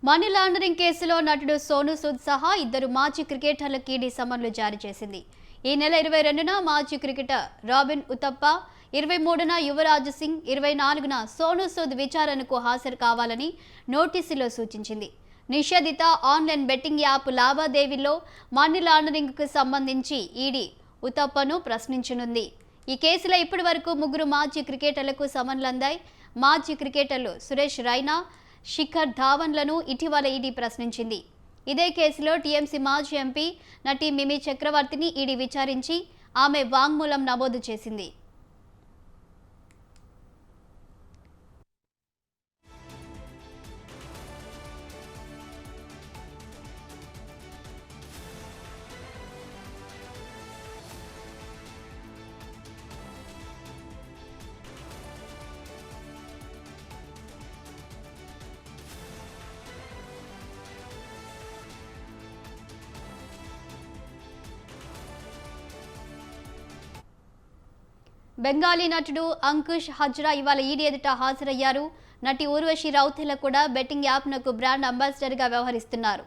Money laundering కేసులో నటుడు సోను సూద్ సహా ఇద్దరు మాజీ క్రికెటర్లకు ఈడీ సమన్లు జారీ చేసింది. ఈ నెల 22న మాజీ క్రికెటర్ రాబిన్ ఉతప్ప, 23న యువరాజ్ సింగ్, 24న సోను సూద్ విచారణకు హాజరు కావాలని నోటీసులో సూచించింది. నిషేధిత ఆన్లైన్ బెట్టింగ్ యాప్ లావాదేవీల్లో మనీ లాండరింగ్కు సంబంధించి ఈడీ ఉతప్పను ప్రశ్నించనుంది. ఈ కేసులో ఇప్పటి వరకు 3 మాజీ క్రికెటర్లకు సమన్లు అందాయి. మాజీ క్రికెటర్లు సురేష్ రైనా, శిఖర్ ధావన్లను ఇటీవల ఈడీ ప్రశ్నించింది. ఇదే కేసులో టీఎంసీ మాజీ ఎంపీ నటి మిమి చక్రవర్తిని ఈడీ విచారించి ఆమె వాంగ్మూలం నమోదు చేసింది. బెంగాలీ నటుడు అంకుష్ హజ్రా ఇవాళ ఈడీ ఎదుట హాజరయ్యారు. నటి ఊర్వశి రౌతేలా కూడా బెట్టింగ్ యాప్నకు బ్రాండ్ అంబాసిడర్గా వ్యవహరిస్తున్నారు.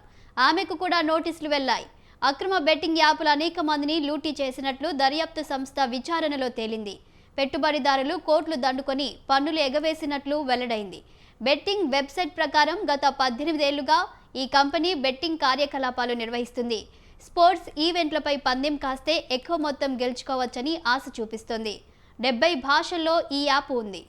ఆమెకు కూడా నోటీసులు వెళ్లాయి. అక్రమ బెట్టింగ్ యాప్లు అనేక మందిని లూటీ చేసినట్లు దర్యాప్తు సంస్థ విచారణలో తేలింది. పెట్టుబడిదారులు కోట్లు దండుకొని పన్నులు ఎగవేసినట్లు వెల్లడైంది. బెట్టింగ్ వెబ్సైట్ ప్రకారం గత 18 ఏళ్లుగా ఈ కంపెనీ బెట్టింగ్ కార్యకలాపాలు నిర్వహిస్తుంది. స్పోర్ట్స్ ఈవెంట్లపై పందెం కాస్తే ఎక్కువ మొత్తం గెలుచుకోవచ్చని ఆశ చూపిస్తోంది. 70 భాషల్లో ఈ యాప్ ఉంది.